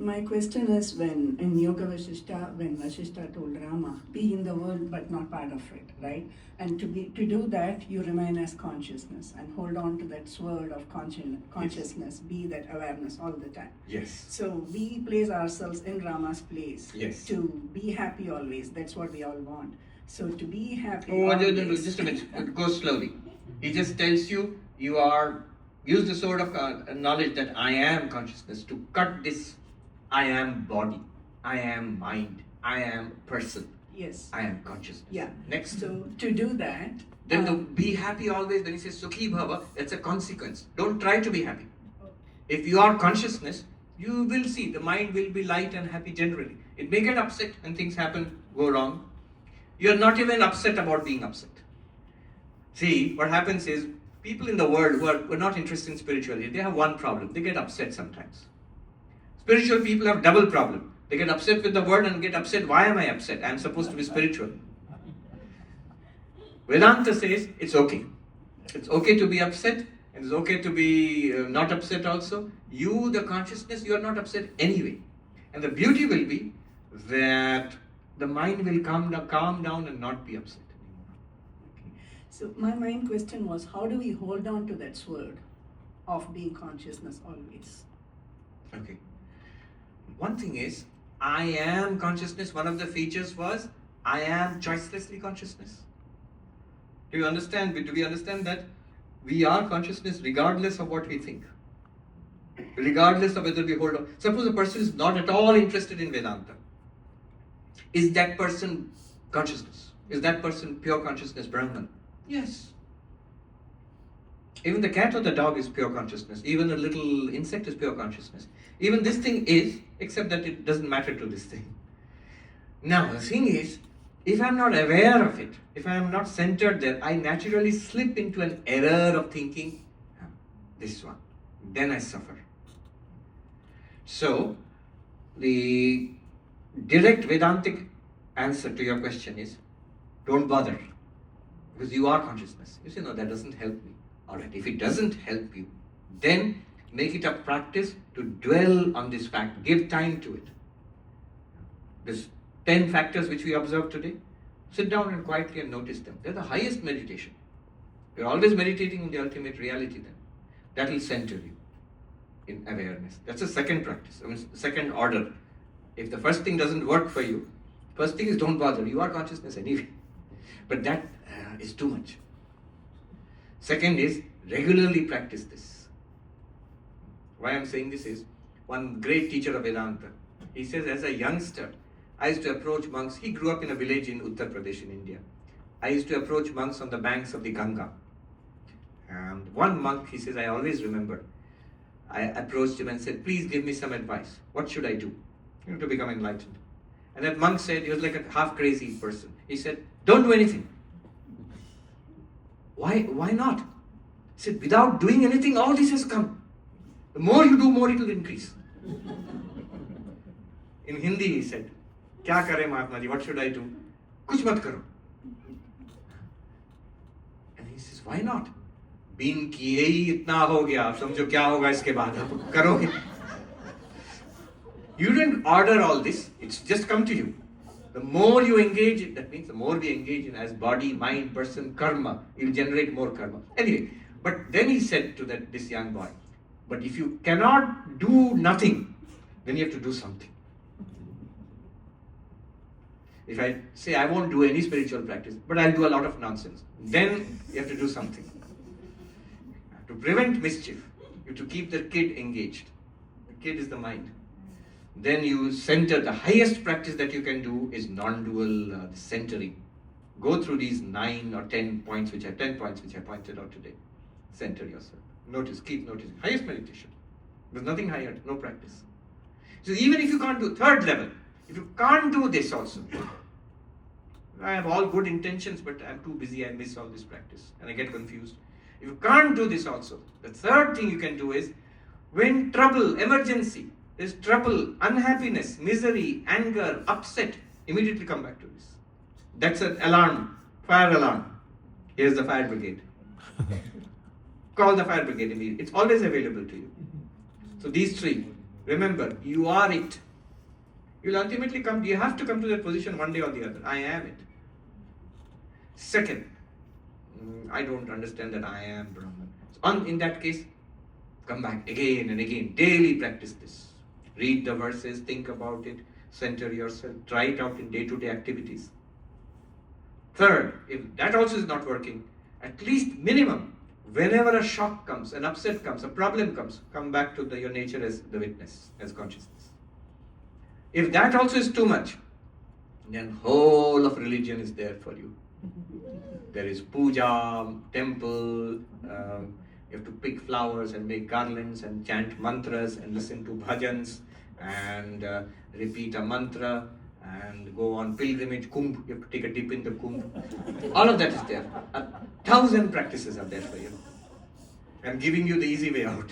My question is, when in Yoga Vasishta, when Vasishta told Rama, be in the world but not part of it, right? And to do that, you remain as consciousness and hold on to that sword of consciousness, be that awareness all the time. Yes. So we place ourselves in Rama's place. Yes. To be happy always. That's what we all want. So to be happy Oh, always. just a minute. Go slowly. He just tells you, use the sword of knowledge that I am consciousness to cut this. I am body, I am mind, I am person. Yes. I am consciousness. Yeah. Next. So to do that. Then the be happy always, when he says Sukhi Bhava, that's a consequence. Don't try to be happy. If you are consciousness, you will see the mind will be light and happy generally. It may get upset and things happen, go wrong. You are not even upset about being upset. See, what happens is, people in the world who are not interested in spirituality, they have one problem. They get upset sometimes. Spiritual people have double problem. They get upset with the word and get upset, why am I upset? I am supposed to be spiritual. Vedanta says it's okay. It's okay to be upset, and it's okay to be not upset also. You, the consciousness, you are not upset anyway. And the beauty will be that the mind will calm down and not be upset anymore. Okay. So my main question was, how do we hold on to that sword of being consciousness always? Okay. One thing is, I am consciousness. One of the features was, I am choicelessly consciousness. Do you understand? Do we understand that we are consciousness regardless of what we think? Regardless of whether we hold on. Suppose a person is not at all interested in Vedanta. Is that person consciousness? Is that person pure consciousness, Brahman? Yes. Even the cat or the dog is pure consciousness. Even a little insect is pure consciousness. Even this thing is, except that it doesn't matter to this thing. Now, the thing is, if I'm not aware of it, if I'm not centered there, I naturally slip into an error of thinking, this one. Then I suffer. So, the direct Vedantic answer to your question is, don't bother. Because you are consciousness. You say, no, that doesn't help me. Alright, if it doesn't help you, then make it a practice to dwell on this fact. Give time to it. There's 10 factors which we observed today. Sit down and quietly and notice them. They're the highest meditation. You're always meditating on the ultimate reality then. That will center you in awareness. That's the second practice. Second order. If the first thing doesn't work for you, first thing is don't bother. You are consciousness anyway. But that is too much. Second is regularly practice this. Why I'm saying this is, one great teacher of Vedanta, he says, as a youngster, I used to approach monks. He grew up in a village in Uttar Pradesh in India. I used to approach monks on the banks of the Ganga. And one monk, he says, I always remember, I approached him and said, please give me some advice. What should I do to become enlightened? And that monk said, he was like a half crazy person. He said, don't do anything. Why not? He said, without doing anything, all this has come. The more you do, more it will increase. In Hindi, he said, Kya kare Mahatma ji, what should I do? Kuch mat karo. And he says, why not? Bin kiye hi itna ho gaya, ab samjho kya hoga iske baad, ab karoge. You didn't order all this, it's just come to you. The more you engage it, that means the more we engage in as body, mind, person, karma, you'll generate more karma. Anyway, but then he said to this young boy, but if you cannot do nothing, then you have to do something. If I say I won't do any spiritual practice, but I'll do a lot of nonsense, then you have to do something. To prevent mischief, you have to keep the kid engaged. The kid is the mind. Then you center. The highest practice that you can do is non-dual centering. Go through these 9 or 10 points, which I pointed out today. Center yourself. Notice, keep noticing. Highest meditation. There's nothing higher, no practice. So even if you can't do third level, if you can't do this also, I have all good intentions, but I'm too busy, I miss all this practice, and I get confused. If you can't do this also, the third thing you can do is, when trouble, emergency, there's trouble, unhappiness, misery, anger, upset, immediately come back to this. That's an alarm, fire alarm. Here's the fire brigade. Call the fire brigade immediately. It's always available to you. So these three, Remember, you are it. You'll ultimately come, you have to come to that position one day or the other. I am it. Second, I don't understand that I am Brahman. So in that case, come back again and again. Daily practice this. Read the verses, think about it, center yourself, try it out in day-to-day activities. Third, if that also is not working, at least minimum, whenever a shock comes, an upset comes, a problem comes, come back to your nature as the witness, as consciousness. If that also is too much, then whole of religion is there for you. There is puja, temple, you have to pick flowers and make garlands and chant mantras and listen to bhajans and repeat a mantra and go on pilgrimage, kumbh, you have to take a dip in the kumbh. All of that is there. 1,000 practices are there for you. I'm giving you the easy way out.